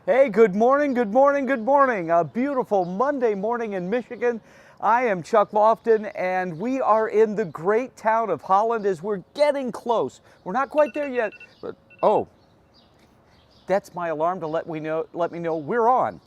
Hey, good morning, good morning, good morning. A beautiful Monday morning in Michigan. I am Chuck Lofton, and we are in the great town of Holland as we're getting close. We're not quite there yet, but oh, that's my alarm to let me know we're on.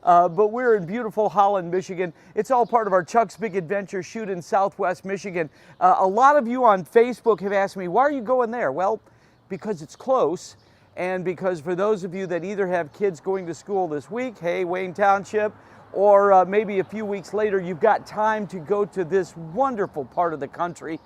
But we're in beautiful Holland, Michigan. It's all part of our Chuck's Big Adventure shoot in Southwest Michigan. A lot of you on Facebook have asked me, why are you going there? Well, because it's close, and because for those of you that either have kids going to school this week, hey, Wayne Township, or maybe a few weeks later, you've got time to go to this wonderful part of the country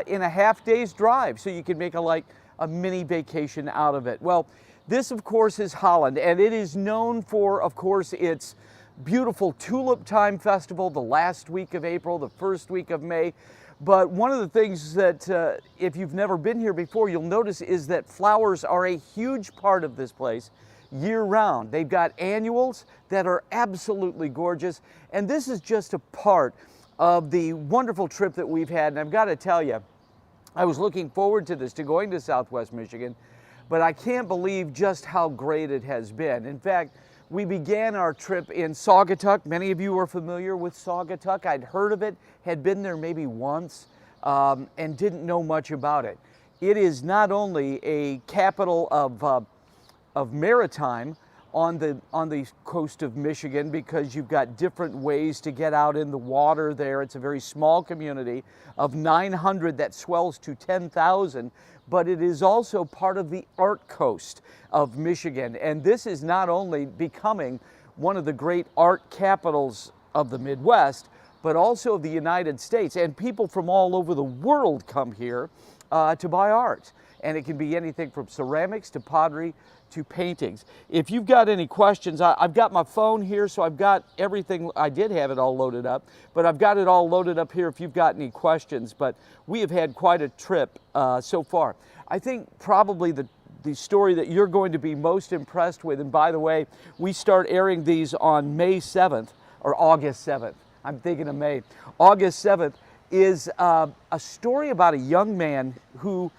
in a half day's drive, so you can make a mini vacation out of it. Well, this, of course, is Holland, and it is known for, of course, its beautiful Tulip Time Festival, the last week of April, the first week of May. But one of the things that, if you've never been here before, you'll notice is that flowers are a huge part of this place year-round. They've got annuals that are absolutely gorgeous, and this is just a part of the wonderful trip that we've had. And I've got to tell you, I was looking forward to this, to going to Southwest Michigan, but I can't believe just how great it has been. In fact, we began our trip in Saugatuck. Many of you are familiar with Saugatuck. I'd heard of it, had been there maybe once, and didn't know much about it. It is not only a capital of maritime on the coast of Michigan, because you've got different ways to get out in the water there. It's a very small community of 900 that swells to 10,000, but it is also part of the art coast of Michigan. And this is not only becoming one of the great art capitals of the Midwest, but also of the United States. And people from all over the world come here to buy art. And it can be anything from ceramics to pottery to paintings. If you've got any questions, I've got my phone here, so I've got everything. I did have it all loaded up, but I've got it all loaded up here if you've got any questions. But we have had quite a trip so far. I think probably the story that you're going to be most impressed with, and by the way, we start airing these on May 7th, or August 7th. I'm thinking of May. August 7th is a story about a young man who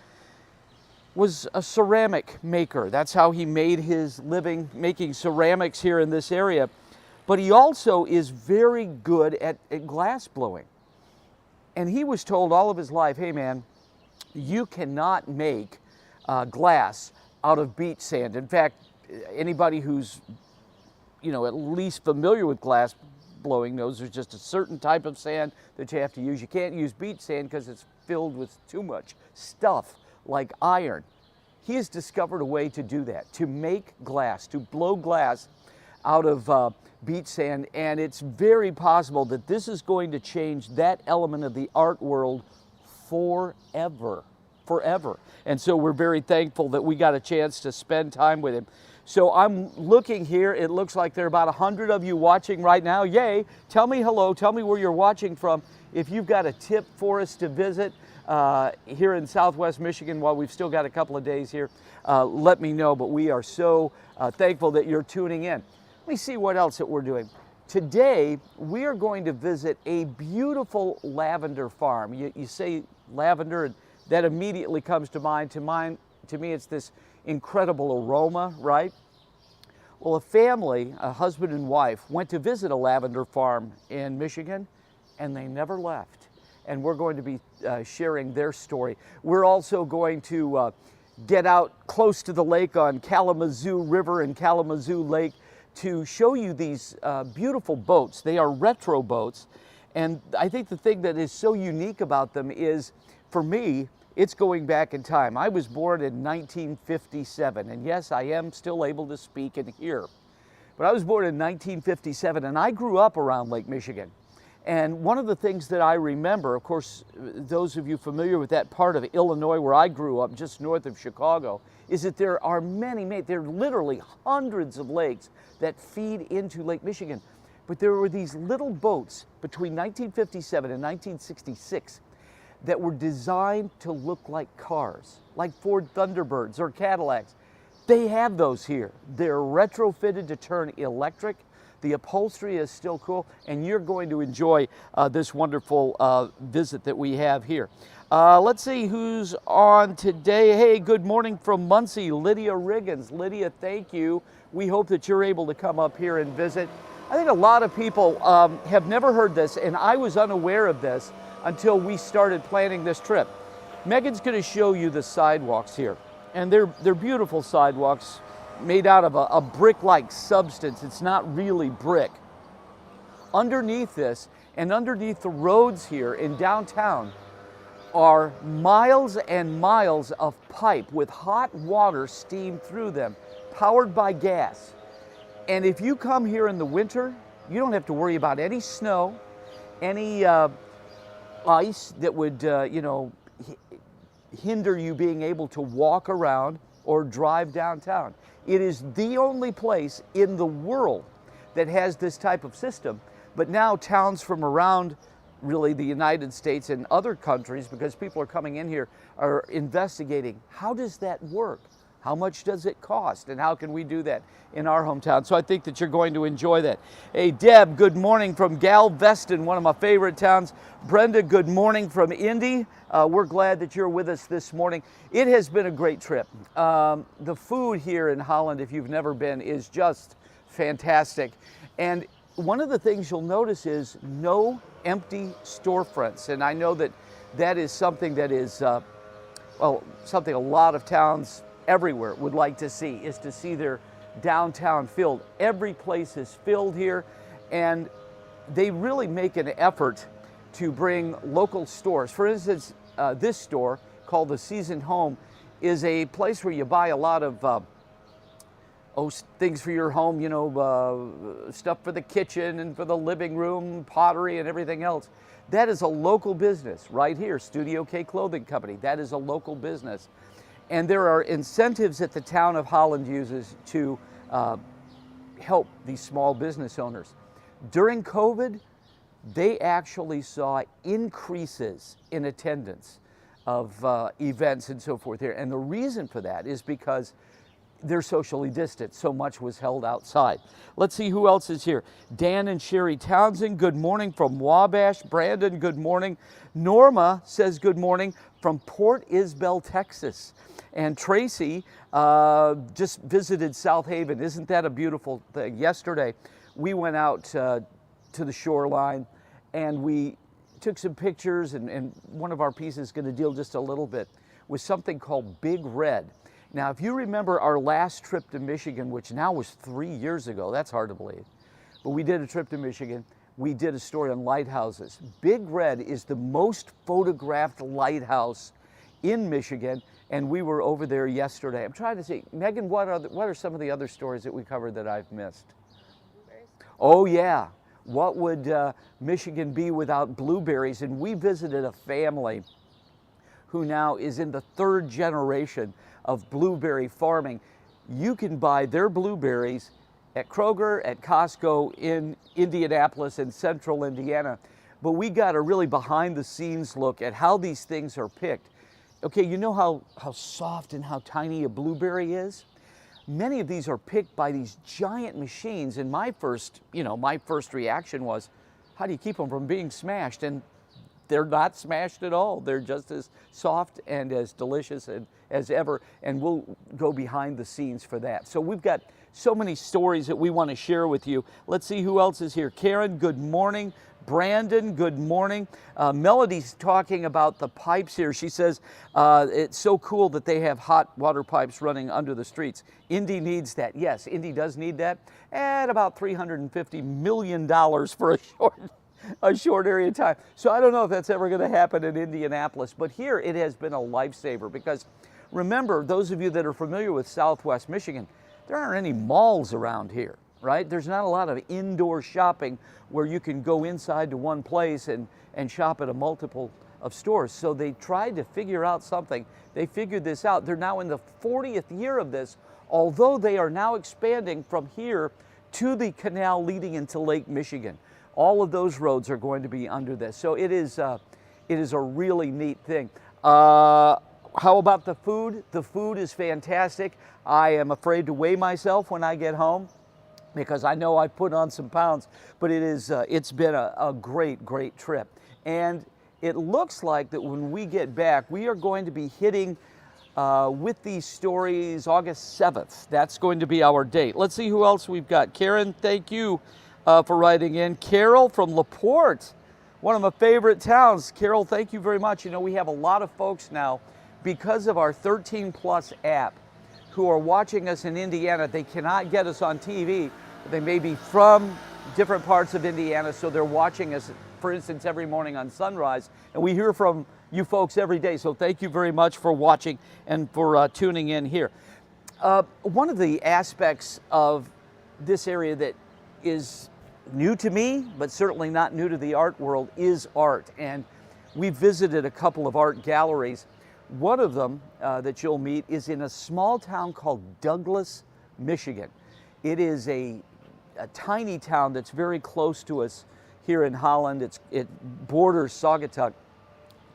was a ceramic maker. That's how he made his living, making ceramics here in this area. But he also is very good at glass blowing. And he was told all of his life, hey man, you cannot make glass out of beach sand. In fact, anybody who's at least familiar with glass blowing knows there's just a certain type of sand that you have to use. You can't use beach sand because it's filled with too much stuff like iron. He has discovered a way to do that, to make glass, to blow glass out of beach sand, and it's very possible that this is going to change that element of the art world forever. And so we're very thankful that we got a chance to spend time with him. So I'm looking here, it looks like there are about 100 of you watching right now. Yay, tell me hello, tell me where you're watching from. If you've got a tip for us to visit here in Southwest Michigan while we've still got a couple of days here, let me know. But we are so thankful that you're tuning in. Let me see what else that we're doing. Today, we are going to visit a beautiful lavender farm. You say lavender, and that immediately comes to mind. To me, it's this incredible aroma, right? Well, a family, a husband and wife, went to visit a lavender farm in Michigan, and they never left. And we're going to be sharing their story. We're also going to get out close to the lake on Kalamazoo River and Kalamazoo Lake to show you these beautiful boats. They are retro boats. And I think the thing that is so unique about them is, for me, it's going back in time. I was born in 1957, and yes, I am still able to speak and hear. But I was born in 1957, and I grew up around Lake Michigan. And one of the things that I remember, of course, those of you familiar with that part of Illinois where I grew up, just north of Chicago, is that there are there are literally hundreds of lakes that feed into Lake Michigan. But there were these little boats between 1957 and 1966 that were designed to look like cars, like Ford Thunderbirds or Cadillacs. They have those here. They're retrofitted to turn electric. The upholstery is still cool, and you're going to enjoy this wonderful visit that we have here. Let's see who's on today. Hey, good morning from Muncie, Lydia Riggins. Lydia, thank you. We hope that you're able to come up here and visit. I think a lot of people have never heard this, and I was unaware of this until we started planning this trip. Megan's going to show you the sidewalks here, and they're beautiful sidewalks made out of a brick-like substance. It's not really brick. Underneath this and underneath the roads here in downtown are miles and miles of pipe with hot water steamed through them, powered by gas. And if you come here in the winter, you don't have to worry about any snow, any ice that would, hinder you being able to walk around or drive downtown. It is the only place in the world that has this type of system. But now towns from around really the United States and other countries, because people are coming in here, are investigating, how does that work? How much does it cost? And how can we do that in our hometown? So I think that you're going to enjoy that. Hey, Deb, good morning from Galveston, one of my favorite towns. Brenda, good morning from Indy. We're glad that you're with us this morning. It has been a great trip. The food here in Holland, if you've never been, is just fantastic. And one of the things you'll notice is no empty storefronts. And I know that that is something that is, something a lot of towns everywhere would like to see, is to see their downtown filled. Every place is filled here, and they really make an effort to bring local stores. For instance, this store called the Seasoned Home is a place where you buy a lot of things for your home, stuff for the kitchen and for the living room, pottery and everything else. That is a local business right here, Studio K Clothing Company. That is a local business. And there are incentives that the town of Holland uses to help these small business owners. During COVID, they actually saw increases in attendance of events and so forth here. And the reason for that is because they're socially distant. So much was held outside. Let's see who else is here. Dan and Sherry Townsend, good morning from Wabash. Brandon, good morning. Norma says good morning from Port Isabel, Texas. And Tracy just visited South Haven. Isn't that a beautiful thing? Yesterday, we went out to the shoreline and we took some pictures, and one of our pieces is going to deal just a little bit with something called Big Red. Now, if you remember our last trip to Michigan, which now was 3 years ago, that's hard to believe, but we did a trip to Michigan. We did a story on lighthouses. Big Red is the most photographed lighthouse in Michigan, and we were over there yesterday. I'm trying to see, Megan, what are some of the other stories that we covered that I've missed? Blueberries. Oh yeah, what would Michigan be without blueberries? And we visited a family who now is in the 3rd generation of blueberry farming. You can buy their blueberries at Kroger, at Costco in Indianapolis and central Indiana. But we got a really behind the scenes look at how these things are picked. Okay, you know how soft and how tiny a blueberry is? Many of these are picked by these giant machines, and my first reaction was, how do you keep them from being smashed? And they're not smashed at all. They're just as soft and as delicious as ever, and we'll go behind the scenes for that. So we've got so many stories that we want to share with you. Let's see who else is here. Karen, good morning. Brandon, good morning. Melody's talking about the pipes here. She says it's so cool that they have hot water pipes running under the streets. Indy needs that. Yes, Indy does need that at about $350 million for a short area of time. So I don't know if that's ever going to happen in Indianapolis, but here it has been a lifesaver because remember, those of you that are familiar with Southwest Michigan, there aren't any malls around here, right? There's not a lot of indoor shopping where you can go inside to one place and shop at a multiple of stores. So they tried to figure out something. They figured this out. They're now in the 40th year of this, although they are now expanding from here to the canal leading into Lake Michigan. All of those roads are going to be under this. So it is a really neat thing. How about the food? The food is fantastic. I am afraid to weigh myself when I get home. because I know I put on some pounds, but it's been a great trip. And it looks like that when we get back, we are going to be hitting with these stories August 7th. That's going to be our date. Let's see who else we've got. Karen, thank you for writing in. Carol from LaPorte, one of my favorite towns. Carol, thank you very much. You know, we have a lot of folks now, because of our 13 Plus app, who are watching us in Indiana. They cannot get us on TV. They may be from different parts of Indiana, so they're watching us, for instance, every morning on Sunrise. And we hear from you folks every day, so thank you very much for watching and for tuning in here. One of the aspects of this area that is new to me, but certainly not new to the art world, is art. And we visited a couple of art galleries. One of them that you'll meet is in a small town called Douglas, Michigan. It is a tiny town that's very close to us here in Holland. It borders Saugatuck.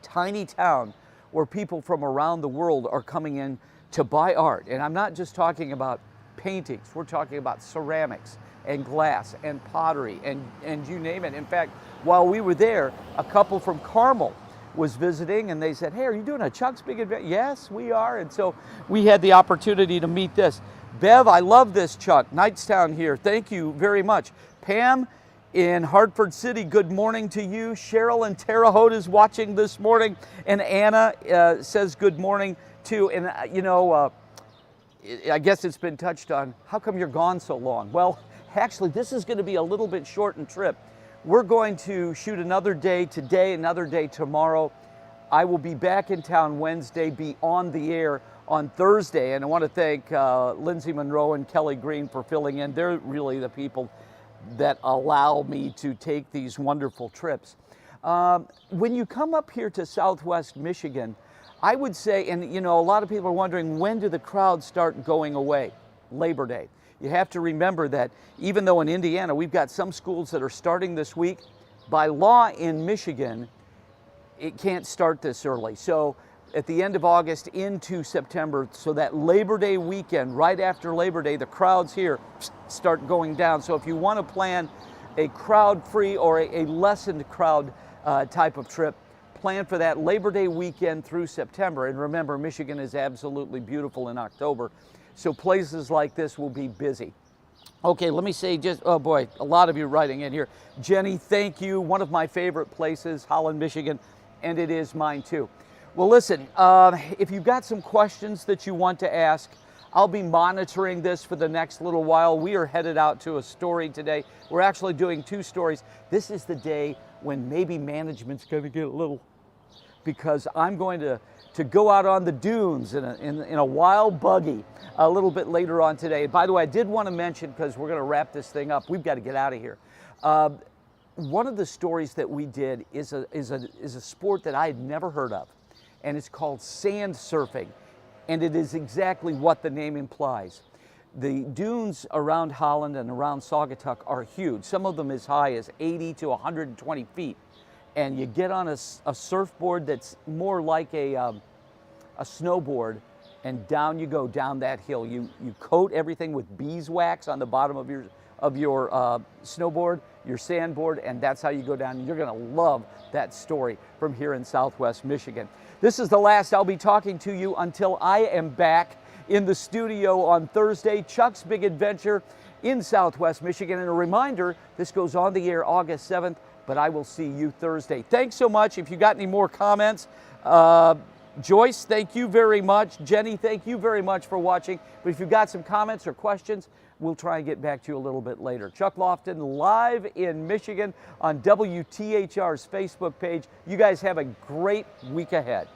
Tiny town where people from around the world are coming in to buy art. And I'm not just talking about paintings. We're talking about ceramics and glass and pottery and you name it. In fact, while we were there, a couple from Carmel was visiting, and they said, hey, are you doing a Chuck's Big Adventure? Yes, we are. And so we had the opportunity to meet this. Bev, I love this, Chuck. Knightstown here. Thank you very much. Pam in Hartford City, good morning to you. Cheryl in Terre Haute is watching this morning. And Anna says good morning too. And you know, I guess it's been touched on. How come you're gone so long? Well, actually, this is going to be a little bit shortened trip. We're going to shoot another day today, another day tomorrow. I will be back in town Wednesday, be on the air on Thursday. And I want to thank Lindsay Monroe and Kelly Green for filling in. They're really the people that allow me to take these wonderful trips. When you come up here to Southwest Michigan, I would say, and you know, a lot of people are wondering, when do the crowds start going away? Labor Day. You have to remember that even though in Indiana we've got some schools that are starting this week, by law in Michigan, it can't start this early. So at the end of August into September, so that Labor Day weekend, right after Labor Day, the crowds here start going down. So if you want to plan a crowd-free or a lessened crowd type of trip, plan for that Labor Day weekend through September. And remember, Michigan is absolutely beautiful in October. So places like this will be busy. Okay, let me say just, oh boy, a lot of you writing in here. Jenny, thank you. One of my favorite places, Holland, Michigan, and it is mine too. Well, listen, if you've got some questions that you want to ask, I'll be monitoring this for the next little while. We are headed out to a story today. We're actually doing 2 stories. This is the day when maybe management's going to get a little, because I'm going to go out on the dunes in a wild buggy a little bit later on today. By the way, I did want to mention, because we're going to wrap this thing up, we've got to get out of here. One of the stories that we did is a sport that I had never heard of, and it's called sand surfing, and it is exactly what the name implies. The dunes around Holland and around Saugatuck are huge, some of them as high as 80 to 120 feet. And you get on a surfboard that's more like a snowboard, and down you go down that hill. You coat everything with beeswax on the bottom of your snowboard, your sandboard, and that's how you go down. You're going to love that story from here in Southwest Michigan. This is the last I'll be talking to you until I am back in the studio on Thursday. Chuck's Big Adventure in Southwest Michigan. And a reminder, this goes on the air August 7th. But I will see you Thursday. Thanks so much. If you got any more comments, Joyce, thank you very much. Jenny, thank you very much for watching. But if you've got some comments or questions, we'll try and get back to you a little bit later. Chuck Lofton live in Michigan on WTHR's Facebook page. You guys have a great week ahead.